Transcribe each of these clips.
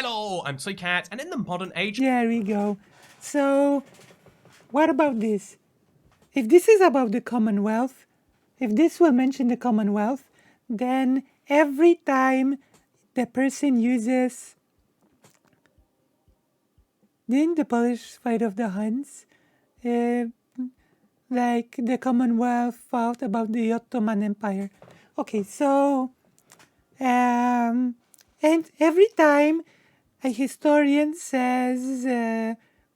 Hello, I'm Soycat, and in the modern age... There we go. So, what about this? If this is about the Commonwealth, if this will mention the Commonwealth, then every time the person uses... Didn't the Polish fight of the Huns? Like the Commonwealth fought about the Ottoman Empire. Okay, so... and every time a historian says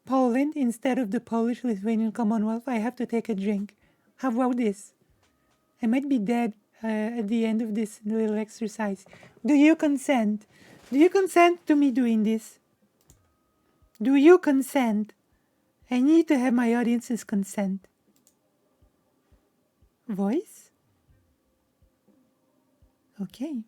Poland instead of the Polish-Lithuanian Commonwealth, I have to take a drink. How about this? I might be dead at the end of this little exercise. Do you consent? Do you consent to me doing this? Do you consent? I need to have my audience's consent. Voice? Okay.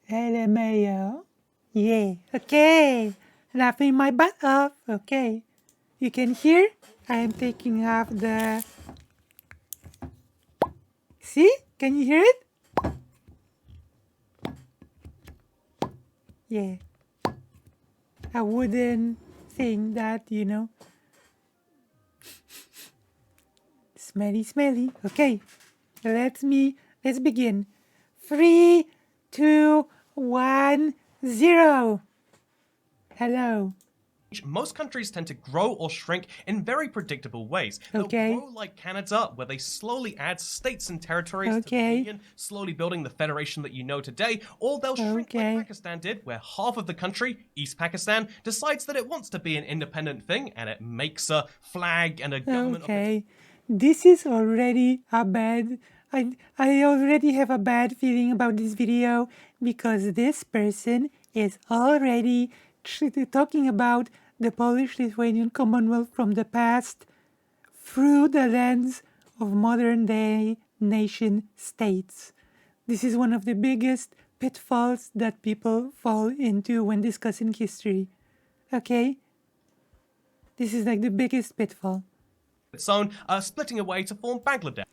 LMAO? Yeah, okay. Laughing my butt off, okay. You can hear I am taking off the... See? Can you hear it? Yeah. A wooden thing that, you know. Smelly, smelly. Okay. Let's begin. 3, 2, 1, 0. Hello. Most countries tend to grow or shrink in very predictable ways. They'll grow like Canada, where they slowly add states and territories to the Union, slowly building the federation that you know today, or they'll shrink like Pakistan did, where half of the country, East Pakistan, decides that it wants to be an independent thing, and it makes a flag and a government of its... This is already a bad... I already have a bad feeling about this video, because this person is already talking about the Polish-Lithuanian Commonwealth from the past through the lens of modern-day nation-states. This is one of the biggest pitfalls that people fall into when discussing history. Okay? This is like the biggest pitfall. Its own, splitting away to form Bangladesh.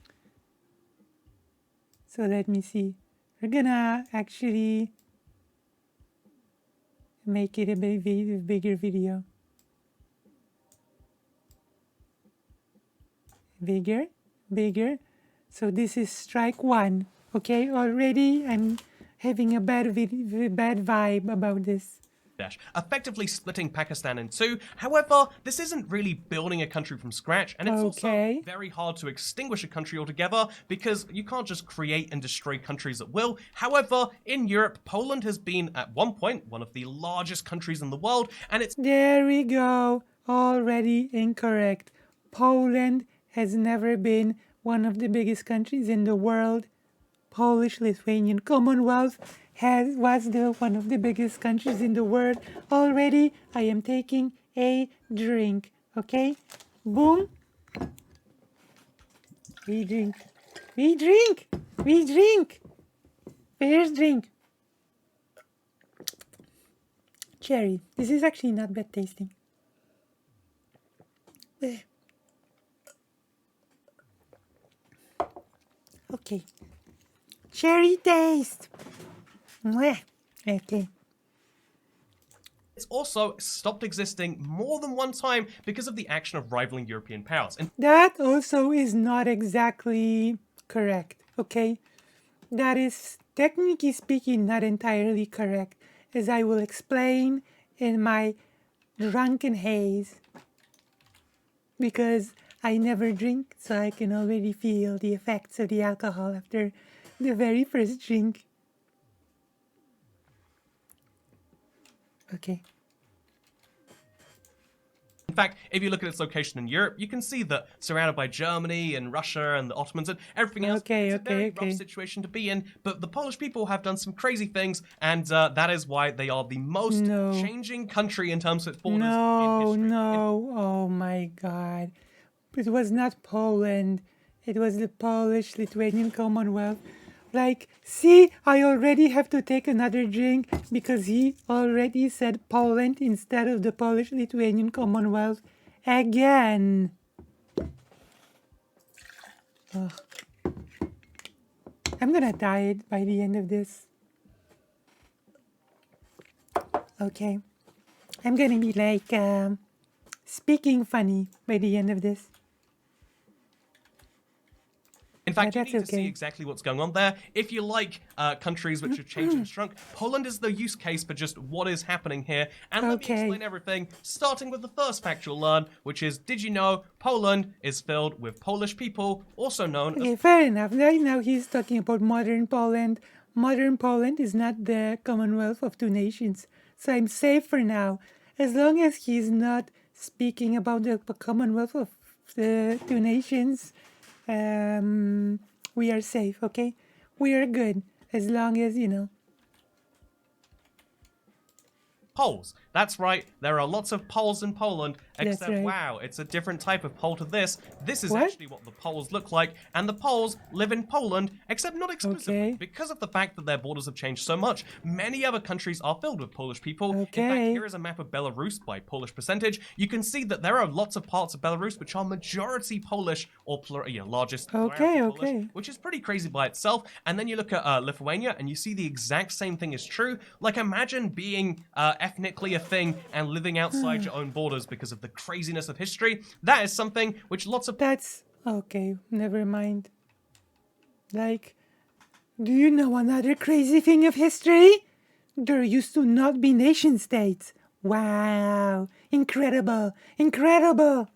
So let me see. We're gonna actually make it a bigger video. Bigger. So this is strike 1. Okay, already I'm having a bad vibe about this. Effectively splitting Pakistan in two. However, this isn't really building a country from scratch, and it's also very hard to extinguish a country altogether, because you can't just create and destroy countries at will. However, in Europe, Poland has been at one point one of the largest countries in the world, and it's... There we go. Already incorrect. Poland has never been one of the biggest countries in the world. Polish-Lithuanian Commonwealth was one of the biggest countries in the world. Already, I am taking a drink. Okay? Boom. We drink. First drink. Cherry. This is actually not bad tasting. Okay. Cherry taste. Okay. It's also stopped existing more than one time because of the action of rivaling European powers. And that also is not exactly correct, okay? That is, technically speaking, not entirely correct, as I will explain in my drunken haze. Because I never drink, so I can already feel the effects of the alcohol after the very first drink. Okay. In fact, if you look at its location in Europe, you can see that surrounded by Germany and Russia and the Ottomans and everything else, it's a very rough situation to be in. But the Polish people have done some crazy things, and that is why they are the most changing country in terms of its borders in history. Oh my God. It was not Poland. It was the Polish-Lithuanian Commonwealth. Like, see, I already have to take another drink because he already said Poland instead of the Polish-Lithuanian Commonwealth again. Ugh. I'm gonna die by the end of this. Okay. I'm gonna be like speaking funny by the end of this. In fact, you that's need to see okay. exactly what's going on there. If you like countries which have changed and shrunk, Poland is the use case for just what is happening here. And let me Okay. explain everything, starting with the first fact you'll learn, which is, did you know Poland is filled with Polish people, also known as... Okay, fair enough. Right now he's talking about modern Poland. Modern Poland is not the Commonwealth of two nations. So I'm safe for now. As long as he's not speaking about the Commonwealth of the two nations, we are safe, okay? We are good. As long as, Poles. That's right, there are lots of Poles in Poland, except, right. wow, it's a different type of Pole to this. This is What? actually what the Poles look like, and the Poles live in Poland, except not exclusively. Okay. Because of the fact that their borders have changed so much, many other countries are filled with Polish people. In fact, Okay. here is a map of Belarus by Polish percentage. You can see that there are lots of parts of Belarus which are majority Polish, or largest Okay, plurality Polish, okay. which is pretty crazy by itself. And then you look at Lithuania, and you see the exact same thing is true. Like, imagine being ethnically a thing and living outside your own borders because of the craziness of history. That is something which lots of... That's okay. Never mind. Like, do you know another crazy thing of history? There used to not be nation states. Wow. Incredible. Incredible.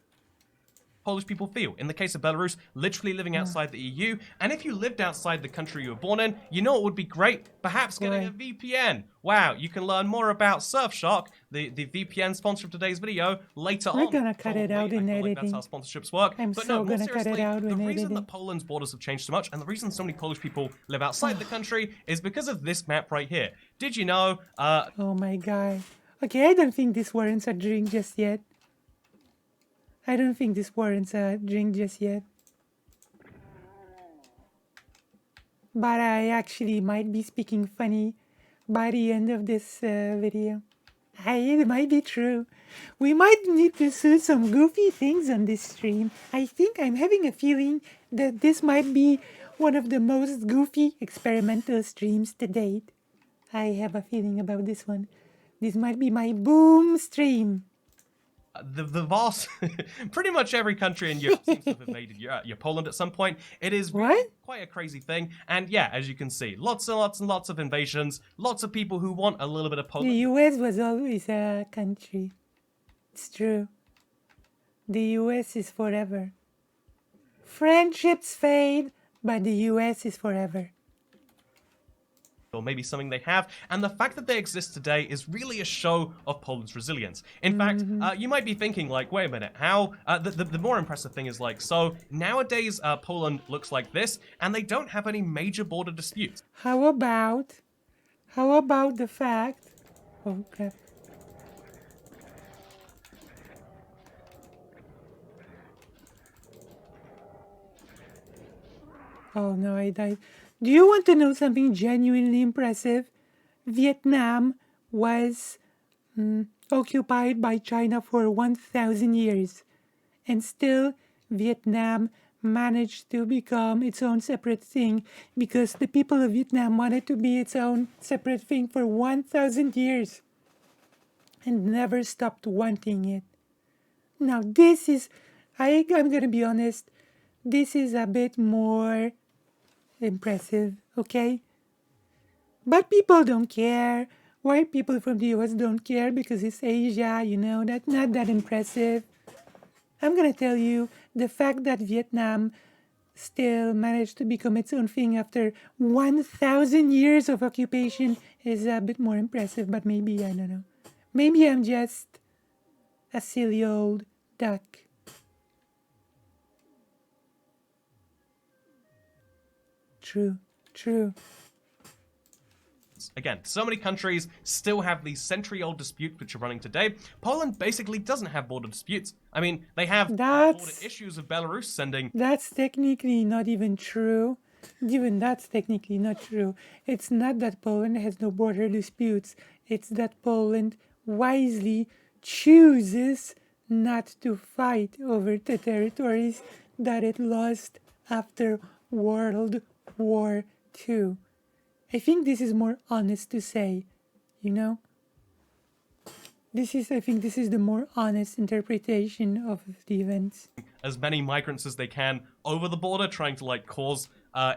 Polish people feel. In the case of Belarus, literally living outside the EU. And if you lived outside the country you were born in, you know what would be great? Perhaps getting a VPN. Wow, you can learn more about Surfshark, the VPN sponsor of today's video, later on. We're gonna cut it out in I feel like editing. that's how sponsorships work. I'm but so no, more gonna cut it seriously, out the in reason editing. that Poland's borders have changed so much, and the reason so many Polish people live outside the country, is because of this map right here. Did you know? Oh my god. Okay, I don't think this warrants a drink just yet. I don't think this warrants a drink just yet. But I actually might be speaking funny by the end of this video. It might be true. We might need to do some goofy things on this stream. I think I'm having a feeling that this might be one of the most goofy experimental streams to date. I have a feeling about this one. This might be my boom stream. The vast, pretty much every country in Europe seems to have invaded your Poland at some point. It is really quite a crazy thing. And yeah, as you can see, lots and lots and lots of invasions, lots of people who want a little bit of Poland. The US was always a country. It's true. The US is forever. Friendships fade, but the US is forever. Or maybe something they have, and the fact that they exist today is really a show of Poland's resilience. In fact, you might be thinking, like, wait a minute, how... the more impressive thing is, like, so nowadays Poland looks like this, and they don't have any major border disputes. How about the fact... Oh, crap. Oh no, I died. Do you want to know something genuinely impressive? Vietnam was occupied by China for 1,000 years. And still, Vietnam managed to become its own separate thing because the people of Vietnam wanted to be its own separate thing for 1,000 years and never stopped wanting it. Now, this is, I'm going to be honest, this is a bit more impressive, okay? But people don't care. White people from the US don't care because it's Asia, that's not that impressive. I'm gonna tell you, the fact that Vietnam still managed to become its own thing after 1,000 years of occupation is a bit more impressive, but maybe, I don't know. Maybe I'm just a silly old duck. True. Again, so many countries still have these century-old disputes which are running today. Poland basically doesn't have border disputes. I mean, they have border issues of Belarus sending... That's technically not even true. Even that's technically not true. It's not that Poland has no border disputes. It's that Poland wisely chooses not to fight over the territories that it lost after World War II. I think this is more honest to say, you know? I think this is the more honest interpretation of the events. As many migrants as they can over the border, trying to like cause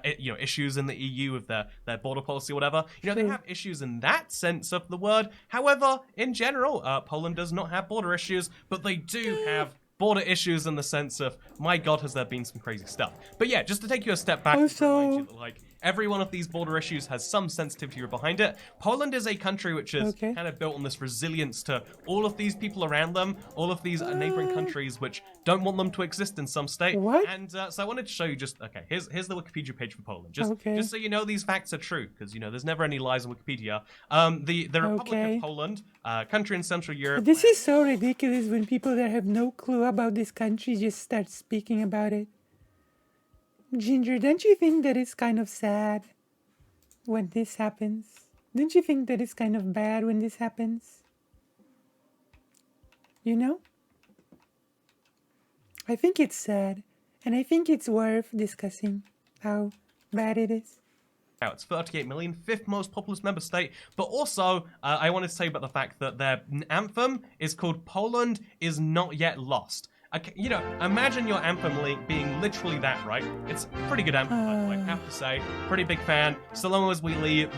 issues in the EU with their border policy or whatever. They have issues in that sense of the word. However, in general, Poland does not have border issues, but they do have border issues in the sense of, my God, has there been some crazy stuff. But yeah, just to take you a step back and remind you that, like, every one of these border issues has some sensitivity behind it. Poland is a country which is kind of built on this resilience to all of these people around them, all of these neighboring countries which don't want them to exist in some state. What? And so I wanted to show you here's the Wikipedia page for Poland. Just so you know these facts are true, because there's never any lies on Wikipedia. The Republic of Poland, country in Central Europe. This is so ridiculous when people that have no clue about this country just start speaking about it. Ginger, don't you think that it's kind of sad when this happens? Don't you think that it's kind of bad when this happens? You know? I think it's sad, and I think it's worth discussing how bad it is. Now, it's 38 million, fifth most populous member state, but also I wanted to say about the fact that their anthem is called Poland is Not Yet Lost. Okay, imagine your anthem being literally that, right? It's a pretty good anthem, by the way, I have to say. Pretty big fan. So long as we live,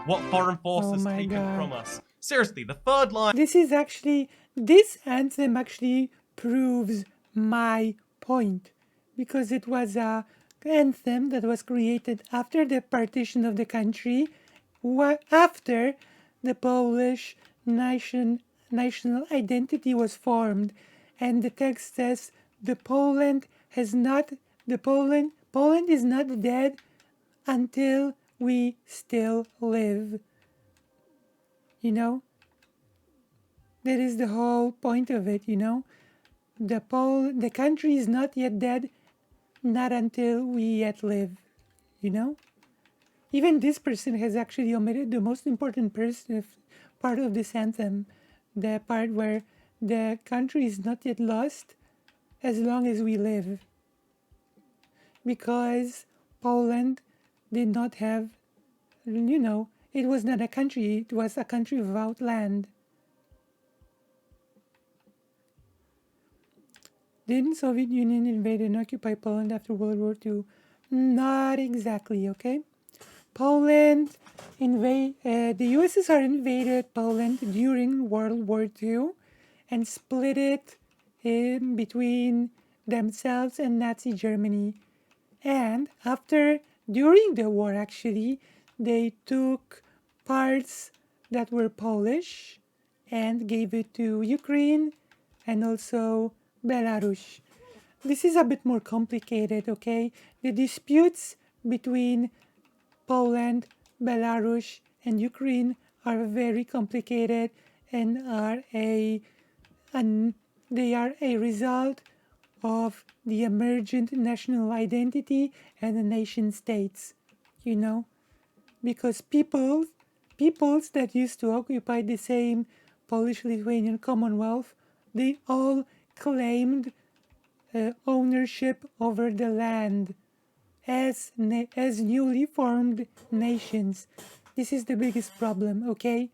what foreign forces taken from us. Seriously, the third line... This anthem actually proves my point. Because it was a anthem that was created after the partition of the country, after the Polish national identity was formed. And the text says, Poland is not dead until we still live. That is the whole point of it, The country is not yet dead, not until we yet live, Even this person has actually omitted the most important part of this anthem, the part where the country is not yet lost as long as we live. Because Poland did not have, it was not a country, it was a country without land. Didn't Soviet Union invade and occupy Poland after World War II? Not exactly, okay? The USSR invaded Poland during World War II and split it in between themselves and Nazi Germany. And during the war actually, they took parts that were Polish and gave it to Ukraine and also Belarus. This is a bit more complicated, okay? The disputes between Poland, Belarus, and Ukraine are very complicated and they are a result of the emergent national identity and the nation states, because peoples that used to occupy the same Polish-Lithuanian Commonwealth, they all claimed ownership over the land as newly formed nations. This is the biggest problem, okay?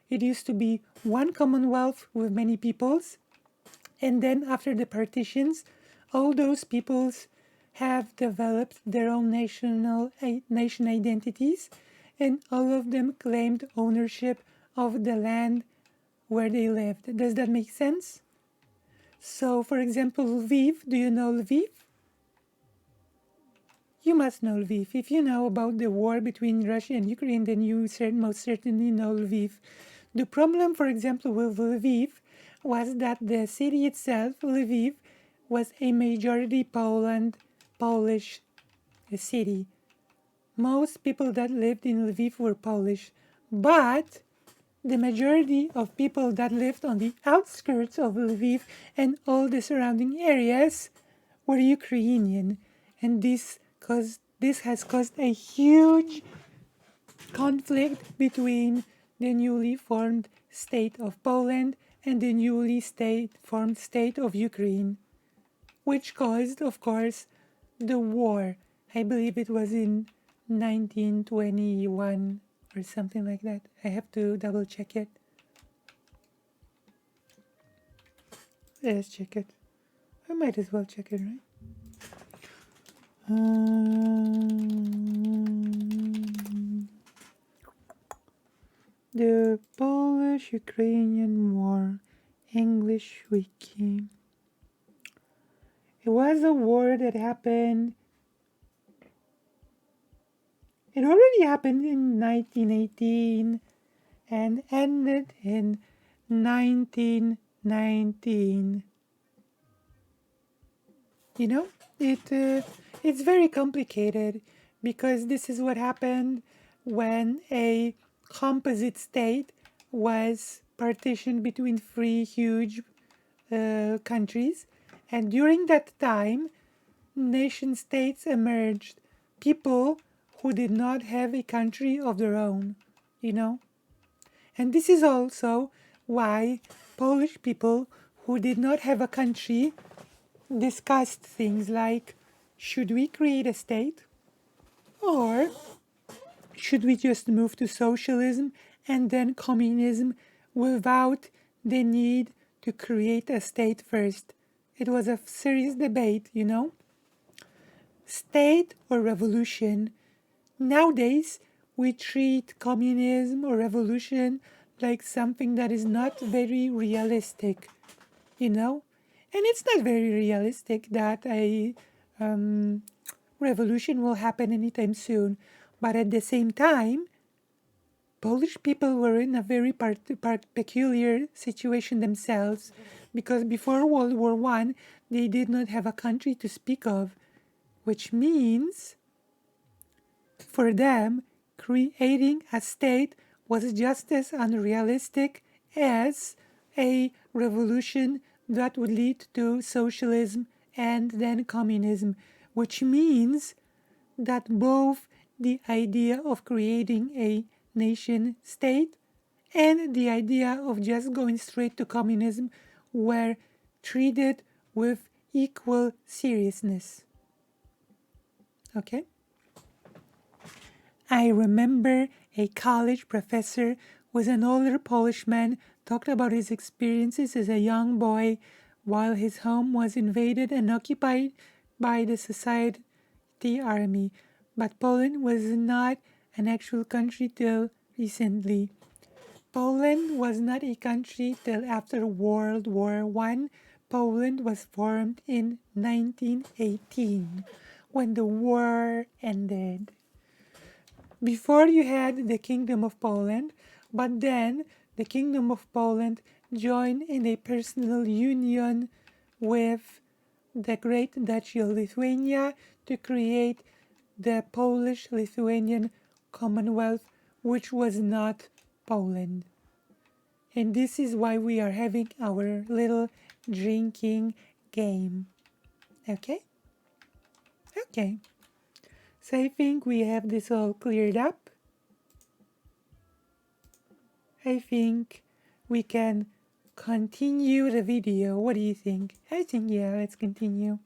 It used to be one Commonwealth with many peoples, and then after the partitions, all those peoples have developed their own nation identities, and all of them claimed ownership of the land where they lived. Does that make sense? So, for example, Lviv, do you know Lviv? You must know Lviv. If you know about the war between Russia and Ukraine, then you most certainly know Lviv. The problem, for example, with Lviv was that the city itself, Lviv, was a majority Polish city. Most people that lived in Lviv were Polish, but the majority of people that lived on the outskirts of Lviv and all the surrounding areas were Ukrainian, and this has caused a huge conflict between the newly formed state of Poland and the newly formed state of Ukraine, which caused, of course, the war. I believe it was in 1921 or something like that. I have to double check it. Let's check it. I might as well check it, right? The Polish-Ukrainian War, English Wiki. It was a war that happened. It already happened in 1918 and ended in 1919. You know, it's very complicated because this is what happened when a composite state was partitioned between three huge countries, and during that time, nation states emerged. People who did not have a country of their own, you know. And this is also why Polish people who did not have a country discussed things like, should we create a state? Or should we just move to socialism and then communism without the need to create a state first? It was a serious debate, you know? State or revolution? Nowadays, we treat communism or revolution like something that is not very realistic, you know? And it's not very realistic that a revolution will happen anytime soon. But at the same time, Polish people were in a very peculiar situation themselves, because before World War I, they did not have a country to speak of, which means for them, creating a state was just as unrealistic as a revolution that would lead to socialism and then communism, which means that both the idea of creating a nation state and the idea of just going straight to communism were treated with equal seriousness. Okay? I remember a college professor with an older Polish man talked about his experiences as a young boy while his home was invaded and occupied by the Society Army. But Poland was not an actual country till recently. Poland was not a country till after World War I. Poland was formed in 1918 when the war ended. Before you had the Kingdom of Poland, but then the Kingdom of Poland joined in a personal union with the Great Duchy of Lithuania to create the Polish-Lithuanian Commonwealth, which was not Poland. And this is why we are having our little drinking game. Okay? Okay. So I think we have this all cleared up. I think we can continue the video. What do you think? I think, yeah, let's continue.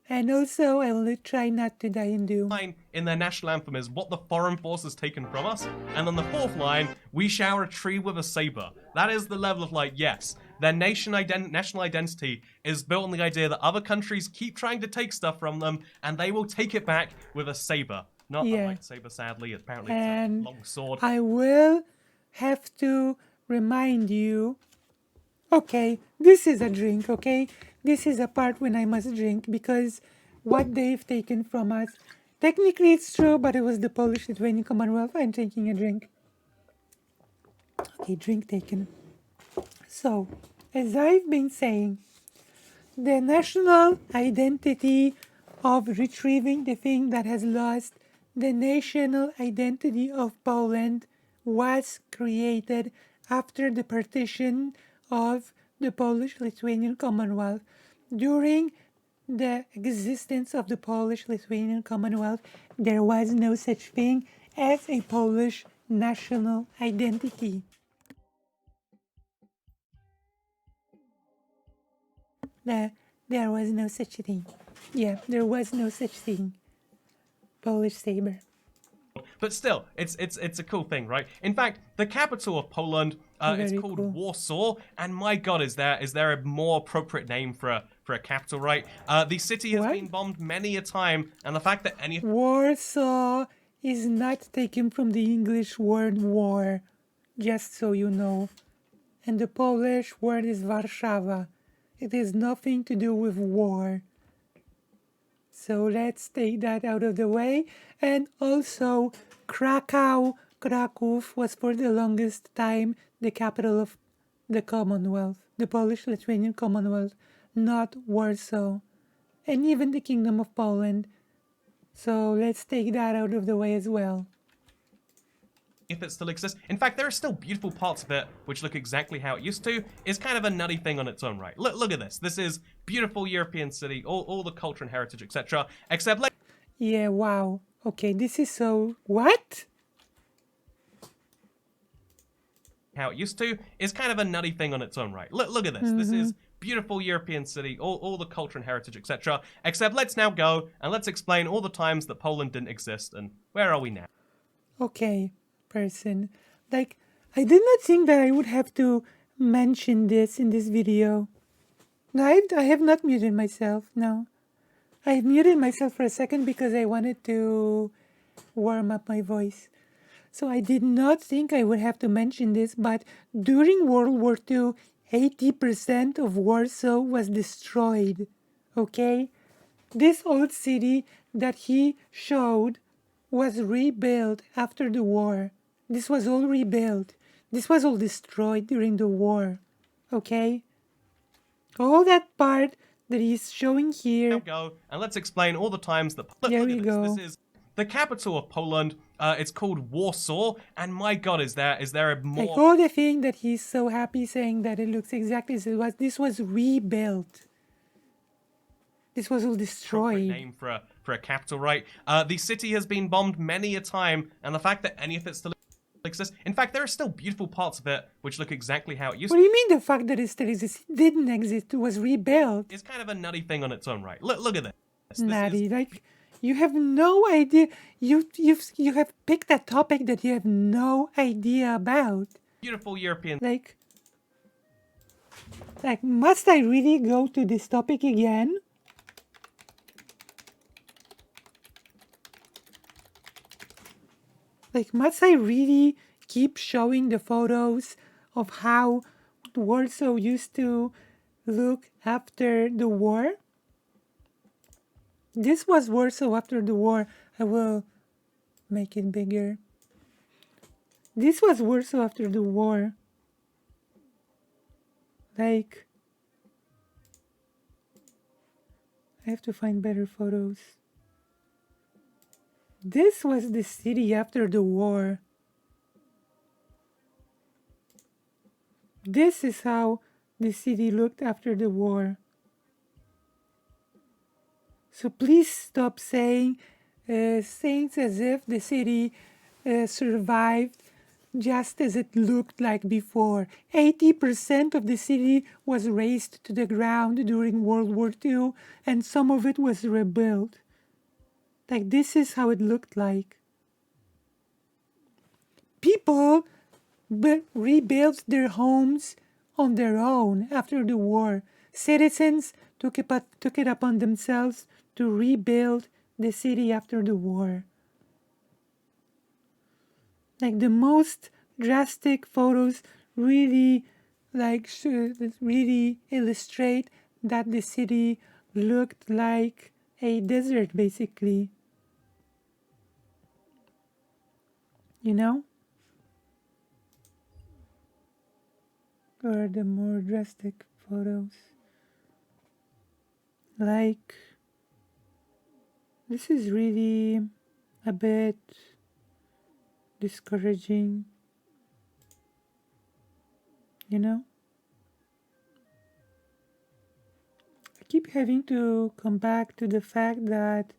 And also, I will try not to die in doom. Line in their national anthem is what the foreign force has taken from us. And then the fourth line, we shall retrieve with a saber. That is the level of like, yes, their national identity is built on the idea that other countries keep trying to take stuff from them and they will take it back with a saber. Not a lightsaber, sadly. Apparently it's a long sword. I will have to remind you. Okay, this is a drink, okay? This is a part when I must drink because what they've taken from us. Technically it's true, but it was the Polish-Lithuanian Commonwealth. I'm taking a drink. Okay, drink taken. So, as I've been saying, the national identity of retrieving the thing that has lost, the national identity of Poland was created after the partition of the Polish-Lithuanian Commonwealth. During the existence of the Polish-Lithuanian Commonwealth, there was no such thing as a Polish national identity. There was no such thing. Yeah, there was no such thing. Polish saber. But still, it's a cool thing, right? In fact, the capital of Poland is Very called cool. Warsaw, and my God, is there a more appropriate name for a capital, right? The city has What? been bombed many a time, and the fact that any Warsaw is not taken from the English word war, just so you know. And the Polish word is Warszawa. It has nothing to do with war. So let's take that out of the way. And also, Kraków was for the longest time the capital of the Commonwealth, the Polish-Lithuanian Commonwealth, not Warsaw, and even the Kingdom of Poland. So let's take that out of the way as well. if it still exists. In fact, there are still beautiful parts of it which look exactly how it used to. Is kind of a nutty thing on its own right. Look at this. This is beautiful European city, all the culture and heritage, etc. Except like Yeah, wow. Okay, this is so... What? how it used to. Is kind of a nutty thing on its own right. Look at this. This is beautiful European city, all the culture and heritage, etc. Except let's now go and let's explain all the times that Poland didn't exist and where are we now. Okay, person. Like, I did not think that I would have to mention this in this video. No, I have not muted myself, no. I have muted myself for a second because I wanted to warm up my voice. So I did not think I would have to mention this, but during World War II, 80% of Warsaw was destroyed, okay? This old city that he showed was rebuilt after the war. This was all rebuilt. This was all destroyed during the war, okay? All that part that he's showing here. Now go and let's explain all the times that. There Look we at go. this. This is the capital of Poland. It's called Warsaw, and my God, is there a more Like all the thing that he's so happy saying that it looks exactly as it was. This was rebuilt. This was all appropriate destroyed. name for a capital, right? The city has been bombed many a time, and the fact that any of it still exists. In fact, there are still beautiful parts of it which look exactly how it used What do you mean the fact that it still exists? It didn't exist. It was rebuilt. to. It's kind of a nutty thing on its own right. Look at this. This is Natty, like you have no idea. You have picked a topic that you have no idea about. beautiful European Like must I really go to this topic again? Like, must I really keep showing the photos of how Warsaw used to look after the war? This was Warsaw after the war. I will make it bigger. This was Warsaw after the war. Like, I have to find better photos. This was the city after the war. This is how the city looked after the war. So please stop saying things as if the city survived just as it looked like before. 80% of the city was razed to the ground during World War II, and some of it was rebuilt. Like, this is how it looked like. People rebuilt their homes on their own after the war. Citizens took it upon themselves to rebuild the city after the war. Like, the most drastic photos really really illustrate that the city looked like a desert, basically. You know? Or the more drastic photos. Like, this is really a bit discouraging. You know? I keep having to come back to the fact that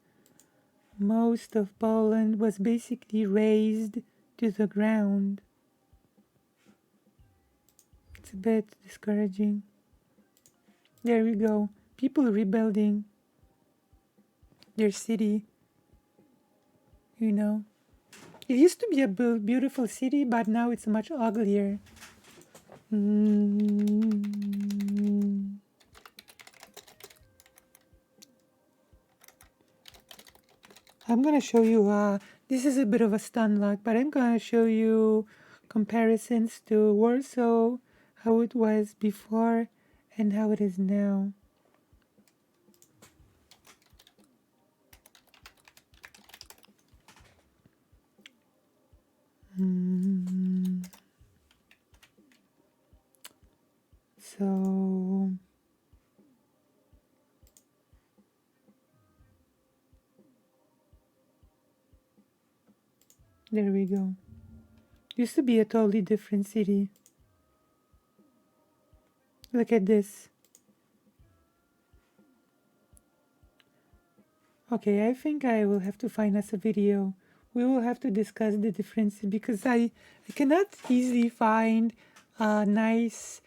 most of Poland was basically razed to the ground. It's a bit discouraging. There we go. People rebuilding their city. you know. It used to be a beautiful city, but now it's much uglier. I'm gonna show you, this is a bit of a stun lock, but I'm gonna show you comparisons to Warsaw, how it was before and how it is now. So there we go. Used to be a totally different city. Look at this. Okay, I think I will have to find us a video. We will have to discuss the differences because I cannot easily find nice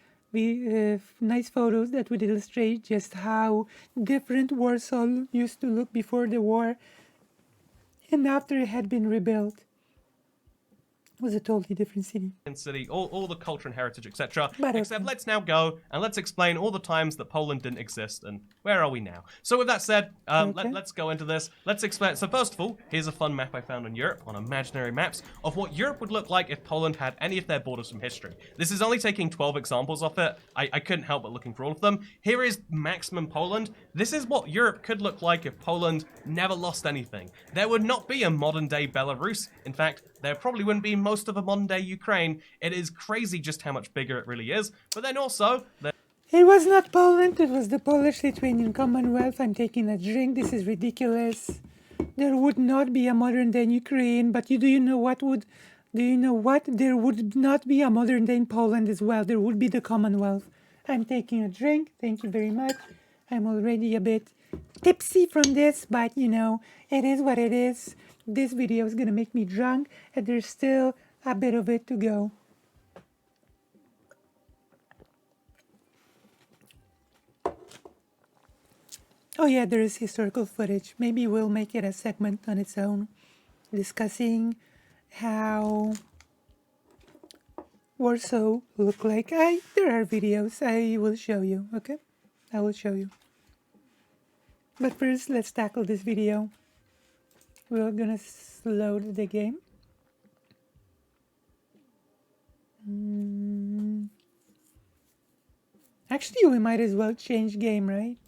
photos that would illustrate just how different Warsaw used to look before the war and after it had been rebuilt. It was a totally different city. City, all the culture and heritage, etc. But Except let's now go and let's explain all the times that Poland didn't exist and where are we now. So with that said, let's go into this. Let's explain. So first of all, here's a fun map I found on Europe, on imaginary maps, of what Europe would look like if Poland had any of their borders from history. This is only taking 12 examples of it. I couldn't help but looking for all of them. Here is maximum Poland. This is what Europe could look like if Poland never lost anything. There would not be a modern day Belarus. In fact, there probably wouldn't be most of a modern day Ukraine. It is crazy just how much bigger it really is. But then also, it was not Poland, it was the Polish-Lithuanian Commonwealth. I'm taking a drink, this is ridiculous. There would not be a modern day Ukraine, but do you know what? There would not be a modern day Poland as well. There would be the Commonwealth. I'm taking a drink, thank you very much. I'm already a bit tipsy from this, but you know, it is what it is. This video is gonna make me drunk, and there's still a bit of it to go. Oh yeah, there is historical footage. Maybe we'll make it a segment on its own, discussing how Warsaw looked like. There are videos, I will show you, okay? I will show you. But first, let's tackle this video. We're gonna load the game. Actually, we might as well change game, right?